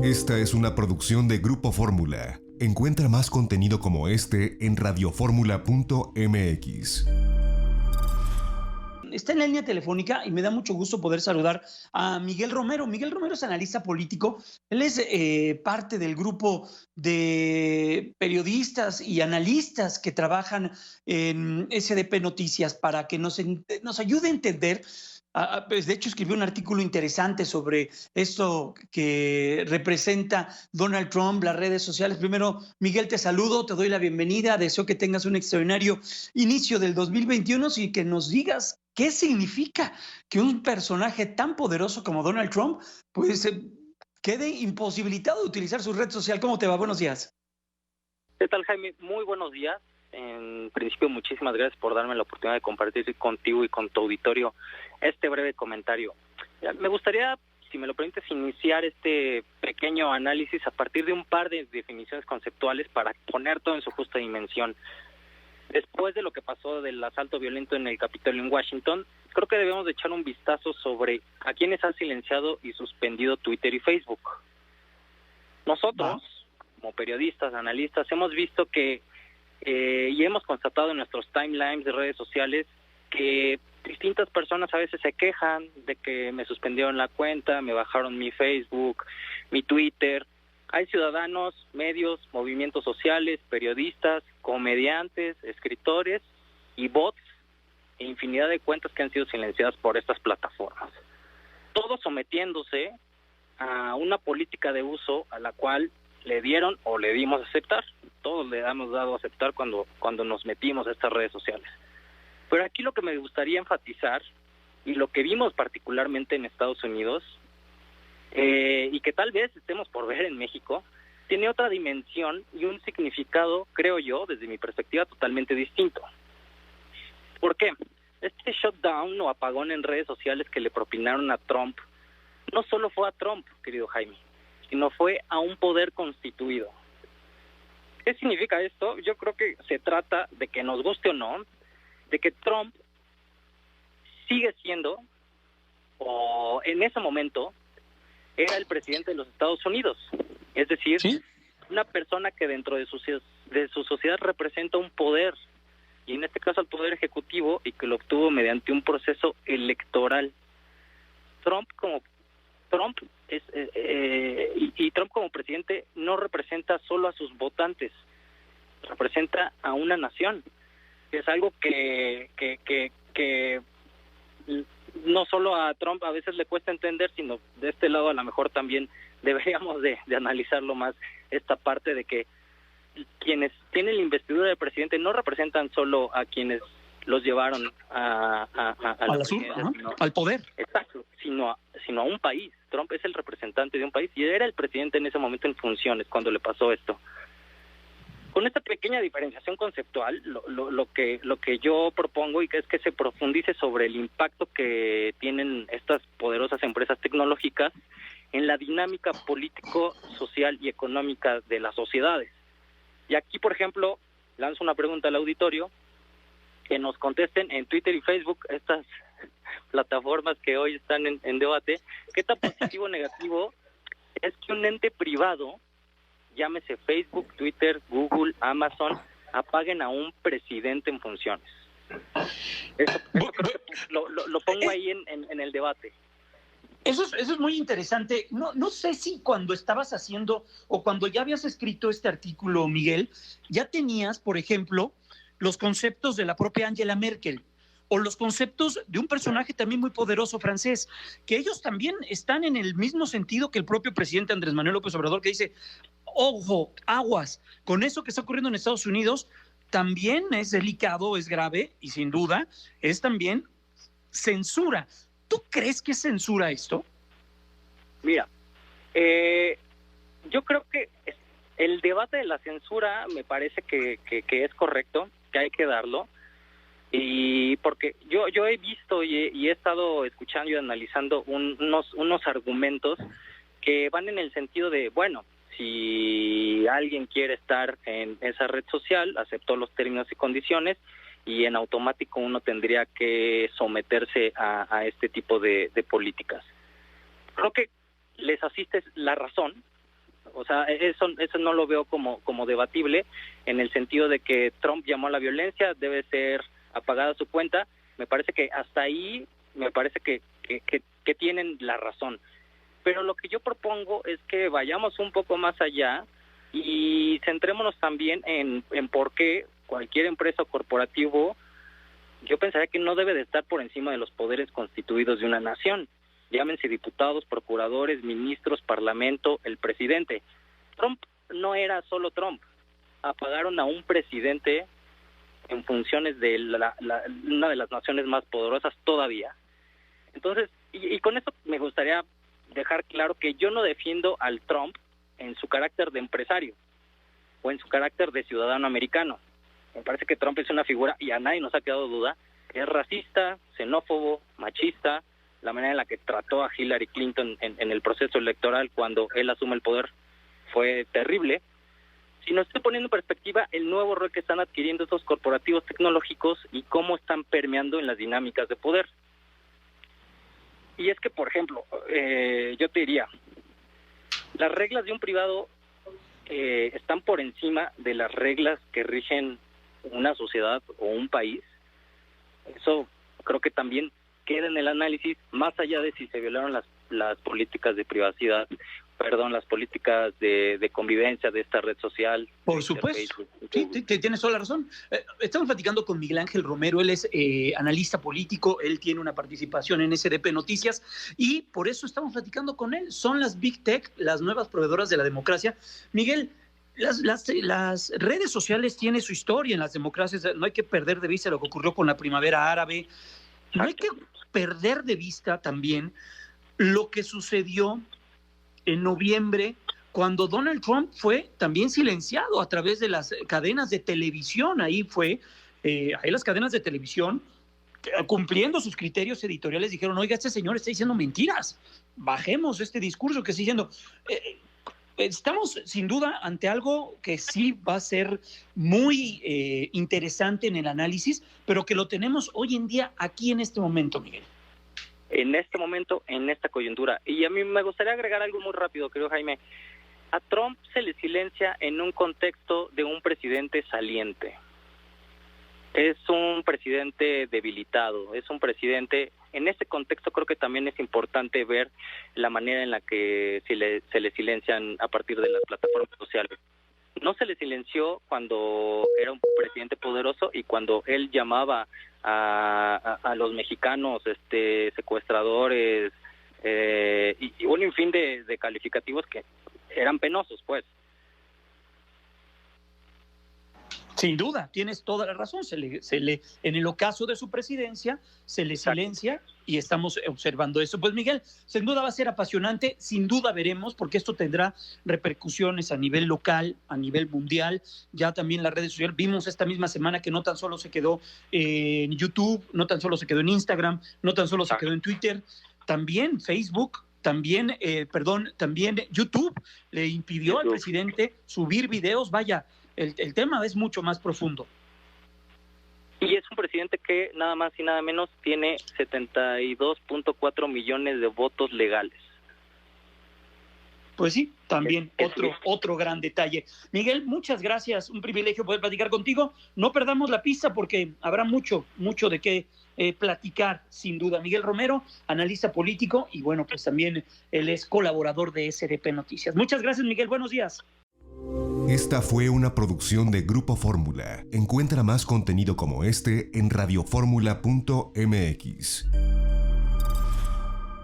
Esta es una producción de Grupo Fórmula. Encuentra más contenido como este en radioformula.mx. Está en la línea telefónica y me da mucho gusto poder saludar a Miguel Romero. Miguel Romero es analista político. Él es parte del grupo de periodistas y analistas que trabajan en SDP Noticias para que nos ayude a entender. Pues de hecho, escribió un artículo interesante sobre esto que representa Donald Trump, las redes sociales. Primero, Miguel, te saludo, te doy la bienvenida. Deseo que tengas un extraordinario inicio del 2021 y que nos digas qué significa que un personaje tan poderoso como Donald Trump pues quede imposibilitado de utilizar su red social. ¿Cómo te va? Buenos días. ¿Qué tal, Jaime? Muy buenos días. En principio, muchísimas gracias por darme la oportunidad de compartir contigo y con tu auditorio este breve comentario. Me gustaría, si me lo permites, iniciar este pequeño análisis a partir de un par de definiciones conceptuales para poner todo en su justa dimensión. Después de lo que pasó del asalto violento en el Capitolio en Washington, creo que debemos de echar un vistazo sobre a quienes han silenciado y suspendido Twitter y Facebook. Nosotros, como periodistas, analistas, hemos visto que y hemos constatado en nuestros timelines de redes sociales que distintas personas a veces se quejan de que me suspendieron la cuenta, me bajaron mi Facebook, mi Twitter. Hay ciudadanos, medios, movimientos sociales, periodistas, comediantes, escritores y bots e infinidad de cuentas que han sido silenciadas por estas plataformas. Todos sometiéndose a una política de uso a la cual le dieron o le dimos a aceptar. Todos le hemos dado a aceptar cuando nos metimos a estas redes sociales. Pero aquí lo que me gustaría enfatizar, y lo que vimos particularmente en Estados Unidos, y que tal vez estemos por ver en México, tiene otra dimensión y un significado, creo yo, desde mi perspectiva, totalmente distinto. ¿Por qué? Este shutdown o apagón en redes sociales que le propinaron a Trump, no solo fue a Trump, querido Jaime, sino fue a un poder constituido. ¿Qué significa esto? Yo creo que se trata de que nos guste o no, de que Trump sigue siendo, o en ese momento, era el presidente de los Estados Unidos. Es decir, ¿sí?, una persona que dentro de su sociedad representa un poder, y en este caso el poder ejecutivo, y que lo obtuvo mediante un proceso electoral. Trump como presidente no representa solo a sus votantes, representa a una nación. Es algo que no solo a Trump a veces le cuesta entender, sino de este lado a lo mejor también deberíamos de analizarlo más, esta parte de que quienes tienen la investidura de presidente no representan solo a quienes los llevaron a al poder. Exacto, sino a un país. Trump es el representante de un país y era el presidente en ese momento en funciones cuando le pasó esto. Con esta pequeña diferenciación conceptual, lo que yo propongo y que es que se profundice sobre el impacto que tienen estas poderosas empresas tecnológicas en la dinámica político, social y económica de las sociedades. Y aquí, por ejemplo, lanzo una pregunta al auditorio, que nos contesten en Twitter y Facebook, estas plataformas que hoy están en debate, ¿qué tan positivo o negativo es que un ente privado, llámese Facebook, Twitter, Google, Amazon, apaguen a un presidente en funciones? Eso creo que lo pongo ahí en el debate. Eso es muy interesante. No sé si cuando estabas haciendo o cuando ya habías escrito este artículo, Miguel, ya tenías, por ejemplo, los conceptos de la propia Angela Merkel o los conceptos de un personaje también muy poderoso francés, que ellos también están en el mismo sentido que el propio presidente Andrés Manuel López Obrador, que dice, ojo, aguas, con eso que está ocurriendo en Estados Unidos también es delicado, es grave y sin duda es también censura. ¿Tú crees que es censura esto? Mira, yo creo que el debate de la censura me parece que es correcto, que hay que darlo, y porque yo he visto y he estado escuchando y analizando unos argumentos que van en el sentido de, bueno, si alguien quiere estar en esa red social, aceptó los términos y condiciones, y en automático uno tendría que someterse a este tipo de políticas. Creo que les asiste la razón, O sea, eso no lo veo como debatible, en el sentido de que Trump llamó a la violencia, debe ser apagada su cuenta. Me parece que hasta ahí, me parece que tienen la razón. Pero lo que yo propongo es que vayamos un poco más allá y centrémonos también en por qué cualquier empresa o corporativo, yo pensaría que no debe de estar por encima de los poderes constituidos de una nación. Llámense diputados, procuradores, ministros, parlamento, el presidente. Trump no era solo Trump. Apagaron a un presidente en funciones de una de las naciones más poderosas todavía. Entonces, y con esto me gustaría dejar claro que yo no defiendo al Trump en su carácter de empresario o en su carácter de ciudadano americano. Me parece que Trump es una figura, y a nadie nos ha quedado duda, que es racista, xenófobo, machista. La manera en la que trató a Hillary Clinton en el proceso electoral cuando él asume el poder fue terrible. Si nos estoy poniendo en perspectiva el nuevo rol que están adquiriendo estos corporativos tecnológicos y cómo están permeando en las dinámicas de poder. Y es que, por ejemplo, yo te diría, las reglas de un privado están por encima de las reglas que rigen una sociedad o un país. Eso creo que también queda en el análisis, más allá de si se violaron las políticas de privacidad, las políticas de convivencia de esta red social. Por supuesto. Sí, tienes toda la razón. Estamos platicando con Miguel Ángel Romero, él es analista político, él tiene una participación en SDP Noticias y por eso estamos platicando con él. Son las Big Tech, las nuevas proveedoras de la democracia. Miguel, las redes sociales tienen su historia en las democracias, no hay que perder de vista lo que ocurrió con la primavera árabe, no hay que perder de vista también lo que sucedió en noviembre, cuando Donald Trump fue también silenciado a través de las cadenas de televisión. Ahí las cadenas de televisión, cumpliendo sus criterios editoriales, dijeron, oiga, este señor está diciendo mentiras, bajemos este discurso que está diciendo. Estamos sin duda ante algo que sí va a ser muy interesante en el análisis, pero que lo tenemos hoy en día aquí en este momento, Miguel. En este momento, en esta coyuntura. Y a mí me gustaría agregar algo muy rápido, querido Jaime. A Trump se le silencia en un contexto de un presidente saliente. Es un presidente debilitado, es un presidente... En este contexto creo que también es importante ver la manera en la que se le silencian a partir de las plataformas sociales. No se le silenció cuando era un presidente poderoso y cuando él llamaba a los mexicanos secuestradores y un sinfín de calificativos que eran penosos, pues. Sin duda, tienes toda la razón. En el ocaso de su presidencia se le silencia y estamos observando eso. Pues Miguel, sin duda va a ser apasionante, sin duda veremos, porque esto tendrá repercusiones a nivel local, a nivel mundial, ya también las redes sociales. Vimos esta misma semana que no tan solo se quedó en YouTube, no tan solo se quedó en Instagram, no tan solo se quedó en Twitter, también Facebook, también YouTube le impidió al presidente subir videos. Vaya, el tema es mucho más profundo. Y es un presidente que nada más y nada menos tiene 72.4 millones de votos legales. Pues sí, también otro gran detalle. Miguel, muchas gracias, un privilegio poder platicar contigo. No perdamos la pista porque habrá mucho de qué platicar, sin duda. Miguel Romero, analista político y bueno, pues también él es colaborador de SDP Noticias. Muchas gracias, Miguel, buenos días. Esta fue una producción de Grupo Fórmula. Encuentra más contenido como este en radioformula.mx.